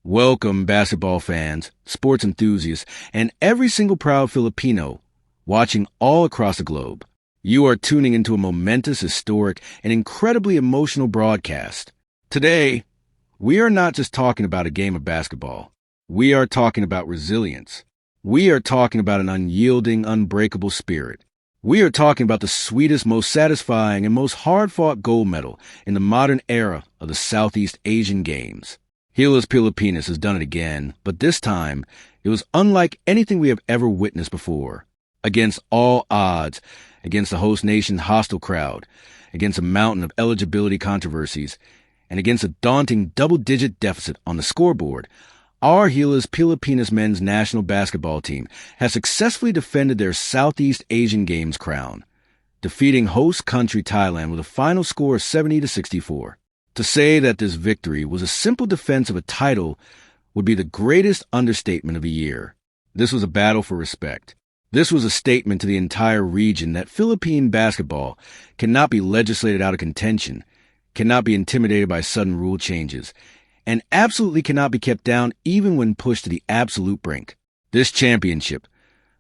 Welcome, basketball fans, sports enthusiasts, and every single proud Filipino watching all across the globe. You are tuning into a momentous, historic, and incredibly emotional broadcast. Today, we are not just talking about a game of basketball. We are talking about resilience. We are talking about an unyielding, unbreakable spirit. We are talking about the sweetest, most satisfying, and most hard-fought gold medal in the modern era of the Southeast Asian Games. Gilas Pilipinas has done it again, but this time, it was unlike anything we have ever witnessed before. Against all odds, against the host nation's hostile crowd, against a mountain of eligibility controversies, and against a daunting double-digit deficit on the scoreboard, our Gilas Pilipinas men's national basketball team has successfully defended their Southeast Asian Games crown, defeating host country Thailand with a final score of 70-64. To say that this victory was a simple defense of a title would be the greatest understatement of the year. This was a battle for respect. This was a statement to the entire region that Philippine basketball cannot be legislated out of contention, cannot be intimidated by sudden rule changes, and absolutely cannot be kept down even when pushed to the absolute brink. This championship,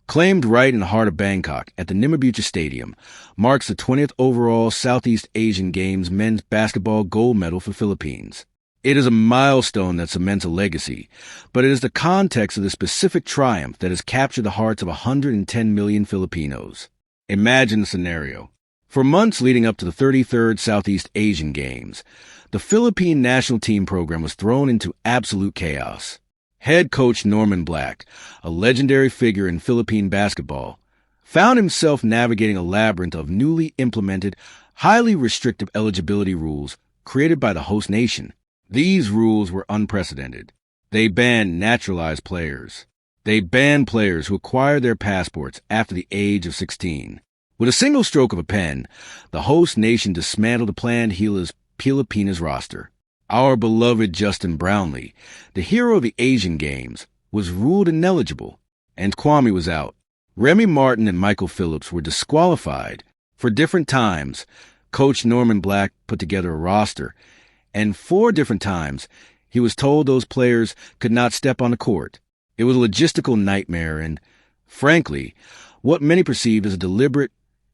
claimed right in the heart of Bangkok at the Nimmabucha Stadium, marks the 20th overall Southeast Asian Games men's basketball gold medal for Philippines. It is a milestone that cements a legacy, but it is the context of the specific triumph that has captured the hearts of 110 million Filipinos. Imagine the scenario. For months leading up to the 33rd Southeast Asian Games, the Philippine national team program was thrown into absolute chaos. Head coach Norman Black, a legendary figure in Philippine basketball, found himself navigating a labyrinth of newly implemented, highly restrictive eligibility rules created by the host nation. These rules were unprecedented. They banned naturalized players. They banned players who acquired their passports after the age of 16. With a single stroke of a pen, the host nation dismantled the planned Gilas Pilipinas roster. Our beloved Justin Brownlee, the hero of the Asian Games, was ruled ineligible, and Kwame was out. Remy Martin and Michael Phillips were disqualified. For different times, Coach Norman Black put together a roster, and 4 different times, he was told those players could not step on the court. It was a logistical nightmare and, frankly, what many perceived as a deliberate,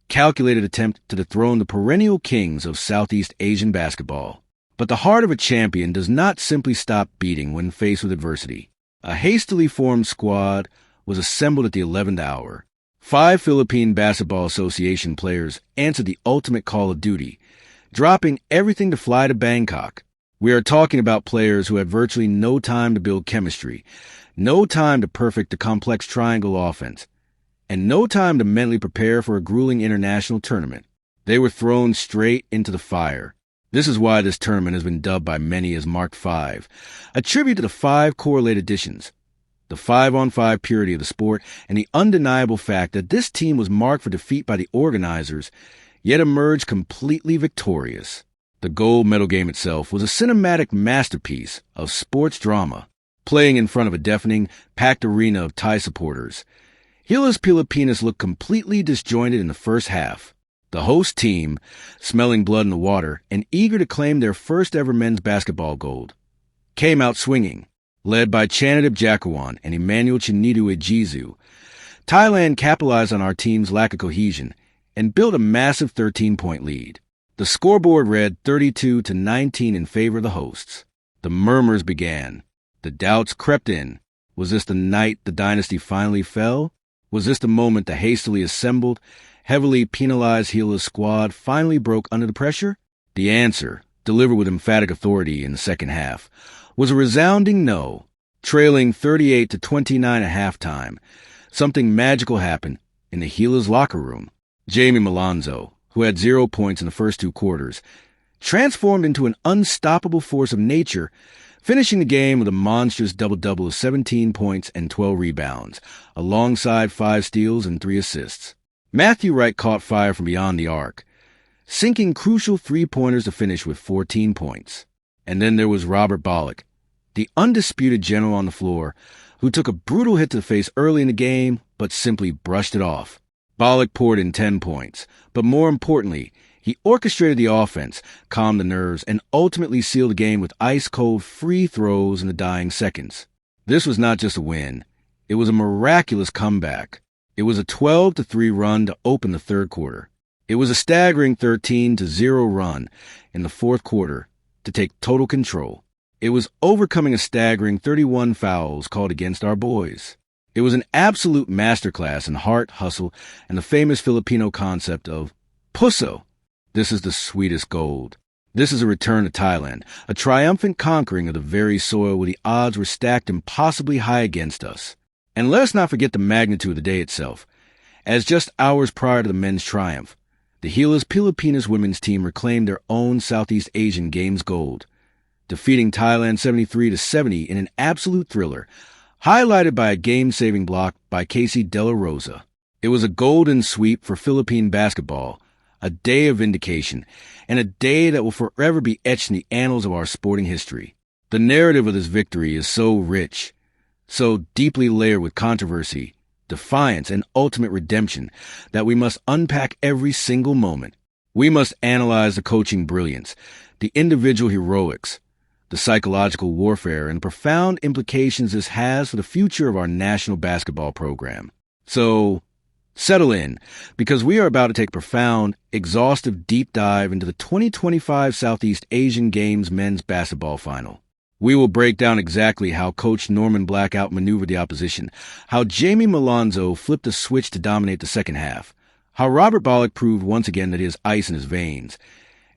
calculated attempt to dethrone the perennial kings of Southeast Asian basketball. But the heart of a champion does not simply stop beating when faced with adversity. A hastily formed squad was assembled at the 11th hour. 5 Philippine Basketball Association players answered the ultimate call of duty, dropping everything to fly to Bangkok. We are talking about players who had virtually no time to build chemistry, no time to perfect the complex triangle offense, and no time to mentally prepare for a grueling international tournament. They were thrown straight into the fire. This is why this tournament has been dubbed by many as Mark V, a tribute to the 5 correlated additions, the 5-on-5 purity of the sport, and the undeniable fact that this team was marked for defeat by the organizers, yet emerged completely victorious. The gold medal game itself was a cinematic masterpiece of sports drama, playing in front of a deafening, packed arena of Thai supporters. Gilas Pilipinas looked completely disjointed in the first half. The host team, smelling blood in the water and eager to claim their first ever men's basketball gold, came out swinging. Led by Chanadib Jakawan and Emmanuel Chinidu Ejizu, Thailand capitalized on our team's lack of cohesion and built a massive 13-point lead. The scoreboard read 32-19 in favor of the hosts. The murmurs began. The doubts crept in. Was this the night the dynasty finally fell? Was this the moment the hastily assembled, heavily penalized Gilas squad finally broke under the pressure? The answer, delivered with emphatic authority in the second half, was a resounding no. Trailing 38-29 at halftime, something magical happened in the Gilas locker room. Jamie Malonzo, who had 0 points in the first 2 quarters, transformed into an unstoppable force of nature, finishing the game with a monstrous double-double of 17 points and 12 rebounds, alongside 5 steals and 3 assists. Matthew Wright caught fire from beyond the arc, sinking crucial 3-pointers to finish with 14 points. And then there was Robert Bollock, the undisputed general on the floor, who took a brutal hit to the face early in the game, but simply brushed it off. Bollock poured in 10 points, but more importantly, He orchestrated the offense, calmed the nerves, and ultimately sealed the game with ice-cold free throws in the dying seconds. This was not just a win. It was a miraculous comeback. It was a 12-3 run to open the third quarter. It was a staggering 13-0 run in the fourth quarter to take total control. It was overcoming a staggering 31 fouls called against our boys. It was an absolute masterclass in heart, hustle, and the famous Filipino concept of puso. This is the sweetest gold. This is a return to Thailand, a triumphant conquering of the very soil where the odds were stacked impossibly high against us. And let us not forget the magnitude of the day itself. As just hours prior to the men's triumph, the Gilas Pilipinas women's team reclaimed their own Southeast Asian Games gold, defeating Thailand 73-70 in an absolute thriller, highlighted by a game-saving block by Casey De La Rosa. It was a golden sweep for Philippine basketball, a day of vindication, and a day that will forever be etched in the annals of our sporting history. The narrative of this victory is so rich, so deeply layered with controversy, defiance, and ultimate redemption that we must unpack every single moment. We must analyze the coaching brilliance, the individual heroics, the psychological warfare, and the profound implications this has for the future of our national basketball program. So, settle in, because we are about to take a profound, exhaustive deep dive into the 2025 Southeast Asian Games men's basketball final. We will break down exactly how Coach Norman Black outmaneuvered the opposition, how Jamie Malonzo flipped a switch to dominate the second half, how Robert Bollock proved once again that he has ice in his veins,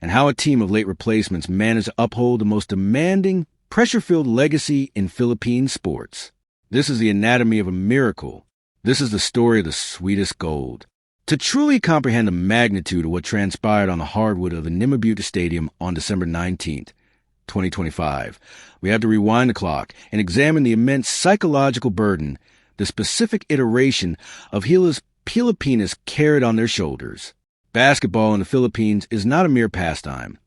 and how a team of late replacements managed to uphold the most demanding, pressure-filled legacy in Philippine sports. This is the anatomy of a miracle. This is the story of the sweetest gold. To truly comprehend the magnitude of what transpired on the hardwood of the Nimabuta Stadium on December 19th, 2025, we have to rewind the clock and examine the immense psychological burden the specific iteration of Gilas Pilipinas carried on their shoulders. Basketball in the Philippines is not a mere pastime.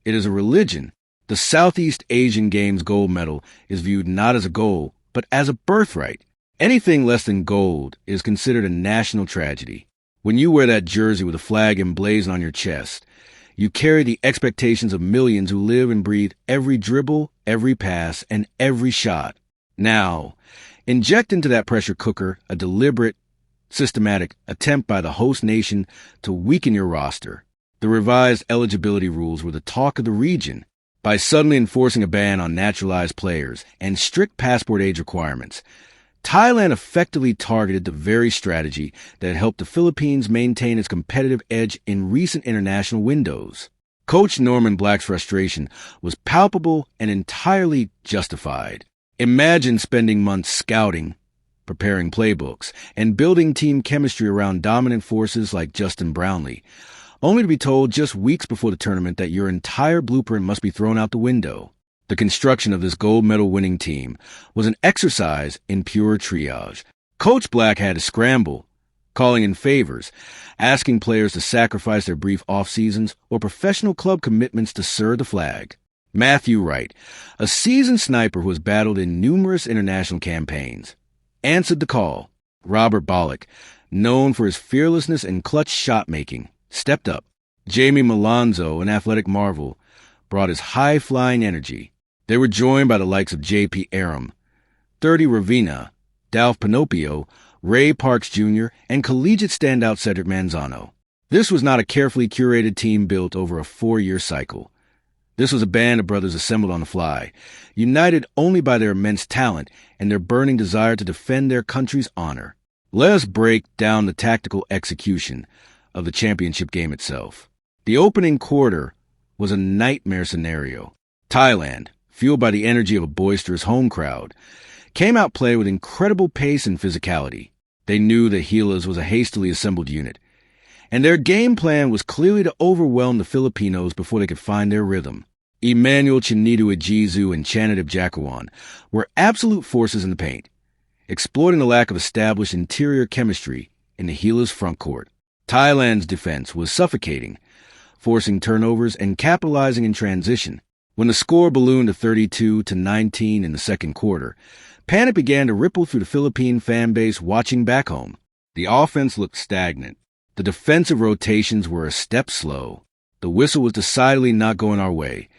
It is a religion. The Southeast Asian Games gold medal is viewed not as a goal, but as a birthright. Anything less than gold is considered a national tragedy. When you wear that jersey with a flag emblazoned on your chest, you carry the expectations of millions who live and breathe every dribble, every pass, and every shot. Now, inject into that pressure cooker a deliberate, systematic attempt by the host nation to weaken your roster. The revised eligibility rules were the talk of the region. By suddenly enforcing a ban on naturalized players and strict passport age requirements, Thailand effectively targeted the very strategy that helped the Philippines maintain its competitive edge in recent international windows. Coach Norman Black's frustration was palpable and entirely justified. Imagine spending months scouting, preparing playbooks, and building team chemistry around dominant forces like Justin Brownlee, only to be told just weeks before the tournament that your entire blueprint must be thrown out the window. The construction of this gold medal winning team was an exercise in pure triage. Coach Black had to scramble, calling in favors, asking players to sacrifice their brief off-seasons or professional club commitments to serve the flag. Matthew Wright, a seasoned sniper who has battled in numerous international campaigns, answered the call. Robert Bollock, known for his fearlessness and clutch shot-making, stepped up. Jamie Malonzo, an athletic marvel, brought his high-flying energy. They were joined by the likes of J.P. Aram, 30 Ravina, Dalf Pinopio, Ray Parks Jr., and collegiate standout Cedric Manzano. This was not a carefully curated team built over a 4-year cycle. This was a band of brothers assembled on the fly, united only by their immense talent and their burning desire to defend their country's honor. Let us break down the tactical execution of the championship game itself. The opening quarter was a nightmare scenario. Thailand, fueled by the energy of a boisterous home crowd, came out play with incredible pace and physicality. They knew that Gilas was a hastily assembled unit, and their game plan was clearly to overwhelm the Filipinos before they could find their rhythm. Emmanuel Chinidu Ejizu and Chanadib Jakawan were absolute forces in the paint, exploiting the lack of established interior chemistry in the Gilas frontcourt. Thailand's defense was suffocating, forcing turnovers and capitalizing in transition. When the score ballooned to 32-19 in the second quarter, panic began to ripple through the Philippine fan base watching back home. The offense looked stagnant. The defensive rotations were a step slow. The whistle was decidedly not going our way,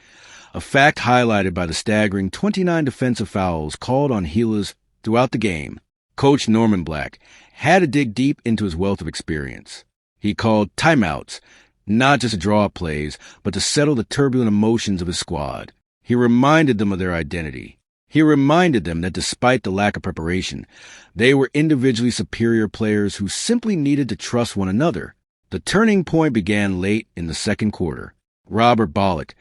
a fact highlighted by the staggering 29 defensive fouls called on Gilas throughout the game. Coach Norman Black had to dig deep into his wealth of experience. He called timeouts, not just to draw up plays, but to settle the turbulent emotions of his squad. He reminded them of their identity. He reminded them that despite the lack of preparation, they were individually superior players who simply needed to trust one another. The turning point began late in the second quarter. Robert Bollock,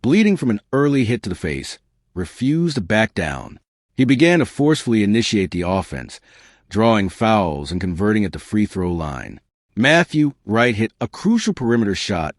bleeding from an early hit to the face, refused to back down. He began to forcefully initiate the offense, drawing fouls and converting at the free throw line. Matthew Wright hit a crucial perimeter shot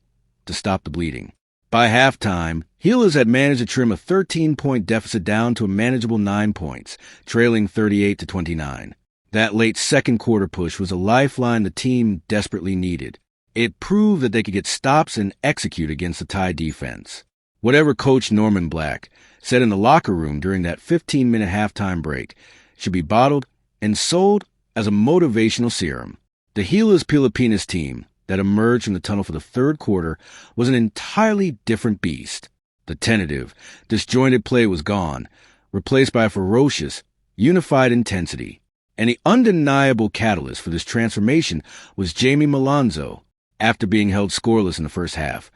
to stop the bleeding. By halftime, Gilas had managed to trim a 13-point deficit down to a manageable 9 points, trailing 38-29. That late second quarter push was a lifeline the team desperately needed. It proved that they could get stops and execute against the Thai defense. Whatever Coach Norman Black said in the locker room during that 15-minute halftime break should be bottled and sold as a motivational serum. The Gilas Pilipinas team that emerged from the tunnel for the third quarter was an entirely different beast. The tentative, disjointed play was gone, replaced by a ferocious, unified intensity. And the undeniable catalyst for this transformation was Jamie Malonzo. After being held scoreless in the first half,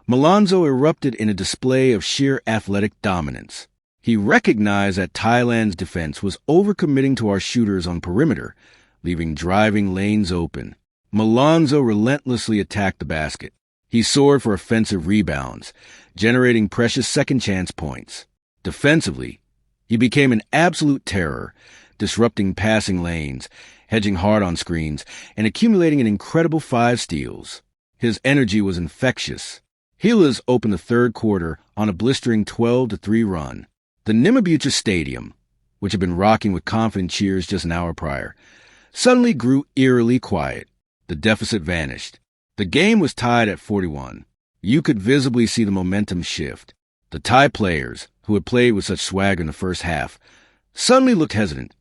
Malonzo erupted in a display of sheer athletic dominance. He recognized that Thailand's defense was overcommitting to our shooters on perimeter, leaving driving lanes open. Malonzo relentlessly attacked the basket. He soared for offensive rebounds, generating precious second-chance points. Defensively, he became an absolute terror, disrupting passing lanes, hedging hard on screens, and accumulating an incredible 5 steals. His energy was infectious. Gilas opened the third quarter on a blistering 12-3 run. The Nimmabucha Stadium, which had been rocking with confident cheers just an hour prior, suddenly grew eerily quiet. The deficit vanished. The game was tied at 41. You could visibly see the momentum shift. The Thai players, who had played with such swagger in the first half, suddenly looked hesitant,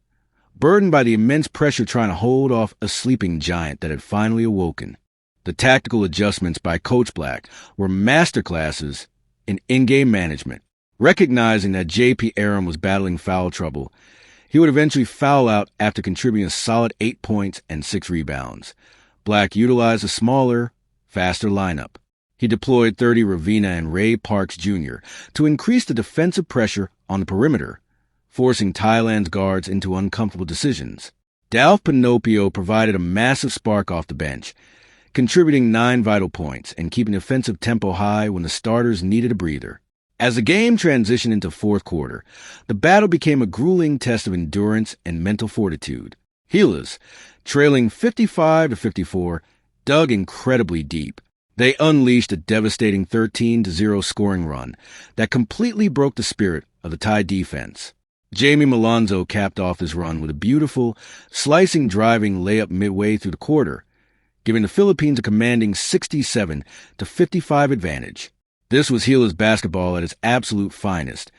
burdened by the immense pressure trying to hold off a sleeping giant that had finally awoken. The tactical adjustments by Coach Black were masterclasses in in-game management. Recognizing that J.P. Aram was battling foul trouble, he would eventually foul out after contributing a solid 8 points and 6 rebounds. Black utilized a smaller, faster lineup. He deployed 30 Ravina and Ray Parks Jr. to increase the defensive pressure on the perimeter, forcing Thailand's guards into uncomfortable decisions. Dalf Pinocchio provided a massive spark off the bench, contributing 9 vital points and keeping the offensive tempo high when the starters needed a breather. As the game transitioned into fourth quarter, the battle became a grueling test of endurance and mental fortitude. Gilas, trailing 55-54, dug incredibly deep. They unleashed a devastating 13-0 scoring run that completely broke the spirit of the Thai defense. Jamie Malonzo capped off his run with a beautiful, slicing driving layup midway through the quarter, giving the Philippines a commanding 67-55 advantage. This was Gilas basketball at its absolute finest.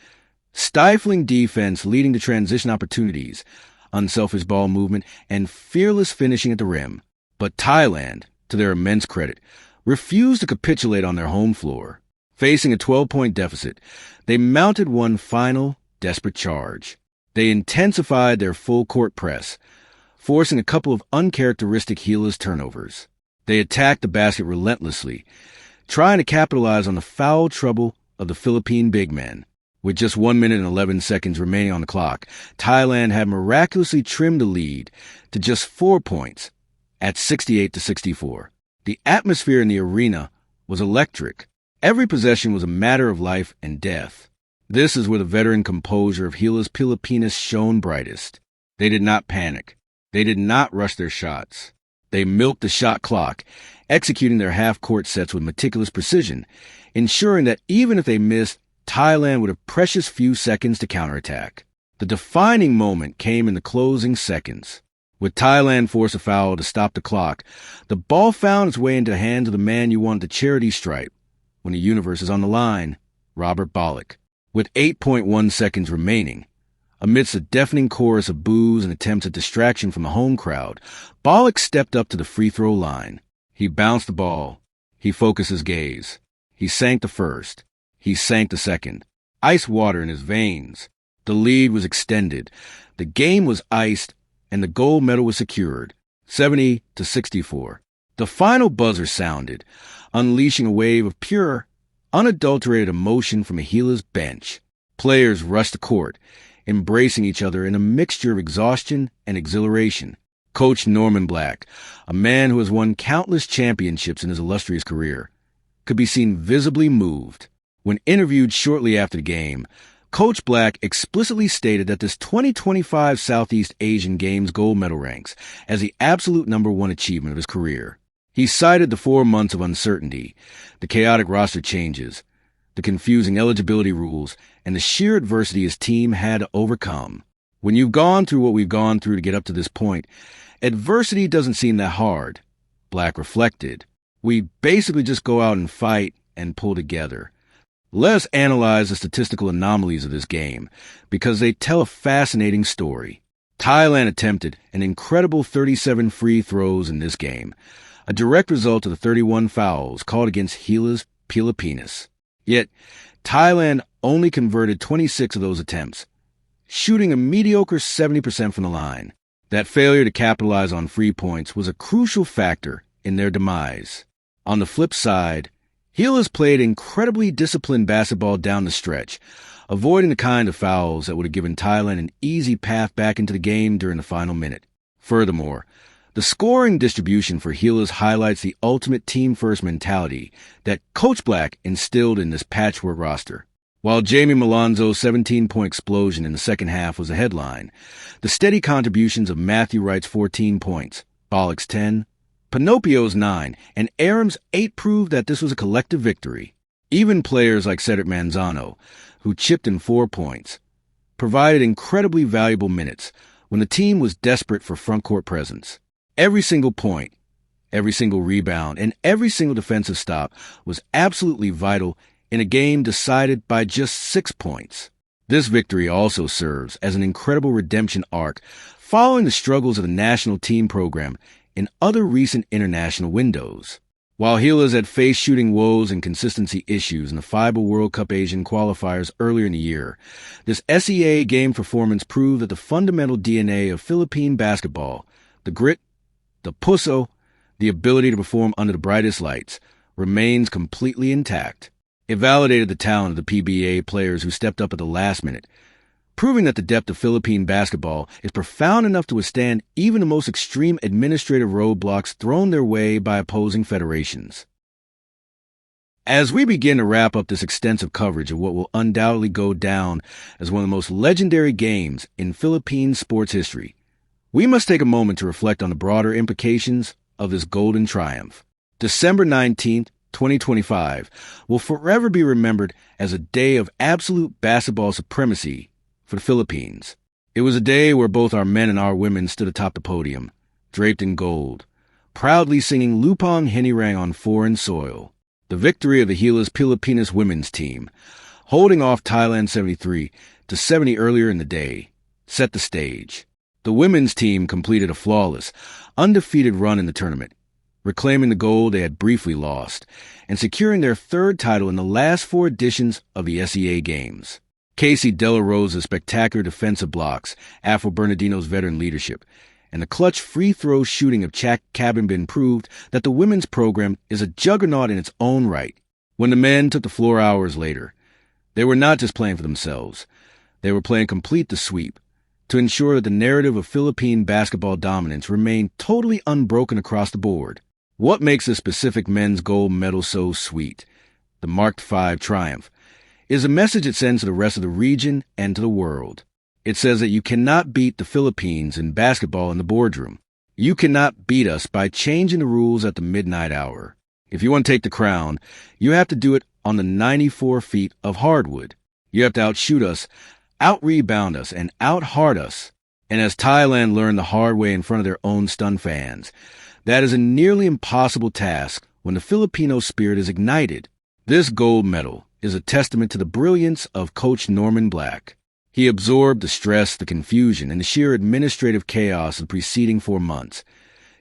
Stifling defense leading to transition opportunities, unselfish ball movement, and fearless finishing at the rim. But Thailand, to their immense credit, refused to capitulate on their home floor. Facing a 12-point deficit, they mounted one final, desperate charge. They intensified their full-court press, forcing a couple of uncharacteristic Gilas turnovers. They attacked the basket relentlessly, trying to capitalize on the foul trouble of the Philippine big men. With just 1 minute and 11 seconds remaining on the clock, Thailand had miraculously trimmed the lead to just 4 points at 68-64. The atmosphere in the arena was electric. Every possession was a matter of life and death. This is where the veteran composure of Gilas Pilipinas shone brightest. They did not panic. They did not rush their shots. They milked the shot clock, executing their half-court sets with meticulous precision, ensuring that even if they missed, Thailand would have precious few seconds to counterattack. The defining moment came in the closing seconds. With Thailand forced a foul to stop the clock, the ball found its way into the hands of the man you wanted the charity stripe when the universe is on the line, Robert Bollock. With 8.1 seconds remaining, amidst a deafening chorus of boos and attempts at distraction from the home crowd, Bollock stepped up to the free throw line. He bounced the ball. He focused his gaze. He sank the first. He sank the second. Ice water in his veins. The lead was extended. The game was iced, and the gold medal was secured, 70-64. The final buzzer sounded, unleashing a wave of pure, unadulterated emotion from a Gilas bench. Players rushed the court, embracing each other in a mixture of exhaustion and exhilaration. Coach Norman Black, a man who has won countless championships in his illustrious career, could be seen visibly moved. When interviewed shortly after the game, Coach Black explicitly stated that this 2025 Southeast Asian Games gold medal ranks as the absolute #1 achievement of his career. He cited the 4 months of uncertainty, the chaotic roster changes, the confusing eligibility rules, and the sheer adversity his team had to overcome. When you've gone through what we've gone through to get up to this point, adversity doesn't seem that hard, Black reflected. We basically just go out and fight and pull together. Let us analyze the statistical anomalies of this game, because they tell a fascinating story. Thailand attempted an incredible 37 free throws in this game, a direct result of the 31 fouls called against Gilas Pilipinas. Yet, Thailand only converted 26 of those attempts, shooting a mediocre 70% from the line. That failure to capitalize on free points was a crucial factor in their demise. On the flip side, Gilas played incredibly disciplined basketball down the stretch, avoiding the kind of fouls that would have given Thailand an easy path back into the game during the final minute. Furthermore, the scoring distribution for Gilas highlights the ultimate team-first mentality that Coach Black instilled in this patchwork roster. While Jamie Malonzo's 17-point explosion in the second half was a headline, the steady contributions of Matthew Wright's 14 points, Bollock's 10, Pinocchio's 9, and Aram's 8 proved that this was a collective victory. Even players like Cedric Manzano, who chipped in 4 points, provided incredibly valuable minutes when the team was desperate for front-court presence. Every single point, every single rebound, and every single defensive stop was absolutely vital in a game decided by just 6 points. This victory also serves as an incredible redemption arc following the struggles of the national team program in other recent international windows. While Gilas had faced shooting woes and consistency issues in the FIBA World Cup Asian qualifiers earlier in the year, this SEA game performance proved that the fundamental DNA of Philippine basketball, the grit, the puso, the ability to perform under the brightest lights, remains completely intact. It validated the talent of the PBA players who stepped up at the last minute, proving that the depth of Philippine basketball is profound enough to withstand even the most extreme administrative roadblocks thrown their way by opposing federations. As we begin to wrap up this extensive coverage of what will undoubtedly go down as one of the most legendary games in Philippine sports history, we must take a moment to reflect on the broader implications of this golden triumph. December 19th, 2025 will forever be remembered as a day of absolute basketball supremacy for the Philippines. It was a day where both our men and our women stood atop the podium, draped in gold, proudly singing Lupang Hinirang on foreign soil. The victory of the Gilas Pilipinas women's team, holding off Thailand 73-70 earlier in the day, set the stage. The women's team completed a flawless, undefeated run in the tournament, reclaiming the gold they had briefly lost, and securing their 3rd title in the last 4 editions of the SEA Games. Casey Dela Rosa's spectacular defensive blocks, Afro Bernardino's veteran leadership, and the clutch free throw shooting of Chak Cabinbin proved that the women's program is a juggernaut in its own right. When the men took the floor hours later, they were not just playing for themselves. They were playing complete the sweep, to ensure that the narrative of Philippine basketball dominance remained totally unbroken across the board. What makes this specific men's gold medal so sweet, the Mark V triumph, is a message it sends to the rest of the region and to the world. It says that you cannot beat the Philippines in basketball in the boardroom. You cannot beat us by changing the rules at the midnight hour. If you want to take the crown, you have to do it on the 94 feet of hardwood. You have to outshoot us, out-rebound us, and out-hard us. And as Thailand learned the hard way in front of their own stunned fans, that is a nearly impossible task when the Filipino spirit is ignited. This gold medal is a testament to the brilliance of Coach Norman Black. He absorbed the stress, the confusion, and the sheer administrative chaos of the preceding 4 months,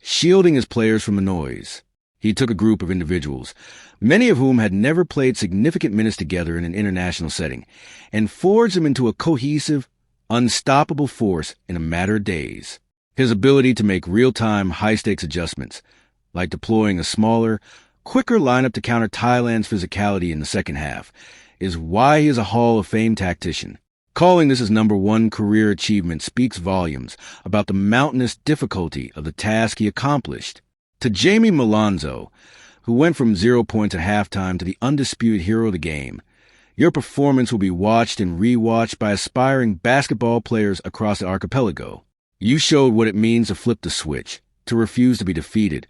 shielding his players from the noise. He took a group of individuals, many of whom had never played significant minutes together in an international setting, and forged them into a cohesive, unstoppable force in a matter of days. His ability to make real-time, high-stakes adjustments, like deploying a smaller, quicker lineup to counter Thailand's physicality in the second half, is why he is a Hall of Fame tactician. Calling this his #1 career achievement speaks volumes about the mountainous difficulty of the task he accomplished. To Jamie Malonzo, who went from 0 points at halftime to the undisputed hero of the game, your performance will be watched and rewatched by aspiring basketball players across the archipelago. You showed what it means to flip the switch, to refuse to be defeated,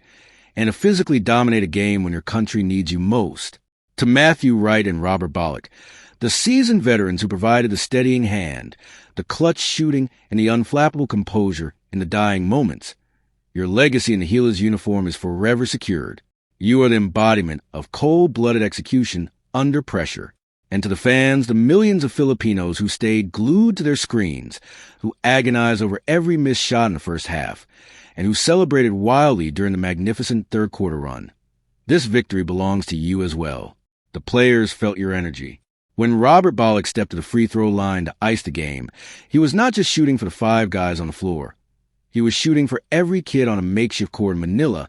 and to physically dominate a game when your country needs you most. To Matthew Wright and Robert Bollock, the seasoned veterans who provided the steadying hand, the clutch shooting, and the unflappable composure in the dying moments, your legacy in the Gilas uniform is forever secured. You are the embodiment of cold-blooded execution under pressure. And to the fans, the millions of Filipinos who stayed glued to their screens, who agonized over every missed shot in the first half, and who celebrated wildly during the magnificent third-quarter run. This victory belongs to you as well. The players felt your energy. When Robert Bollock stepped to the free-throw line to ice the game, he was not just shooting for the 5 guys on the floor. He was shooting for every kid on a makeshift court in Manila,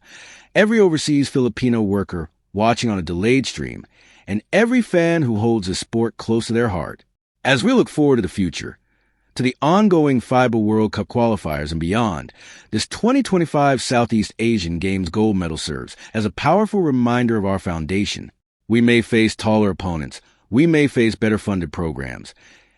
every overseas Filipino worker watching on a delayed stream, and every fan who holds this sport close to their heart. As we look forward to the future, to the ongoing FIBA World Cup qualifiers and beyond, this 2025 Southeast Asian Games gold medal serves as a powerful reminder of our foundation. We may face taller opponents, we may face better-funded programs,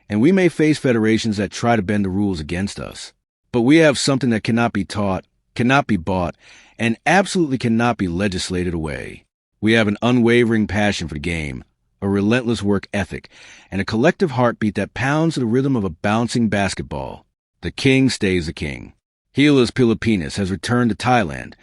and we may face federations that try to bend the rules against us. But we have something that cannot be taught, cannot be bought, and absolutely cannot be legislated away. We have an unwavering passion for the game, a relentless work ethic, and a collective heartbeat that pounds to the rhythm of a bouncing basketball. The king stays the king. Gilas Pilipinas has returned to Thailand,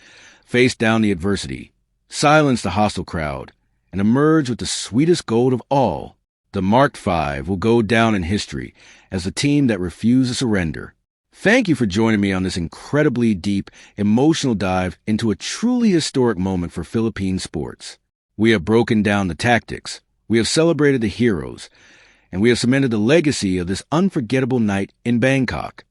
faced down the adversity, silenced the hostile crowd, and emerged with the sweetest gold of all. The Marked Five will go down in history as the team that refused to surrender. Thank you for joining me on this incredibly deep, emotional dive into a truly historic moment for Philippine sports. We have broken down the tactics, we have celebrated the heroes, and we have cemented the legacy of this unforgettable night in Bangkok.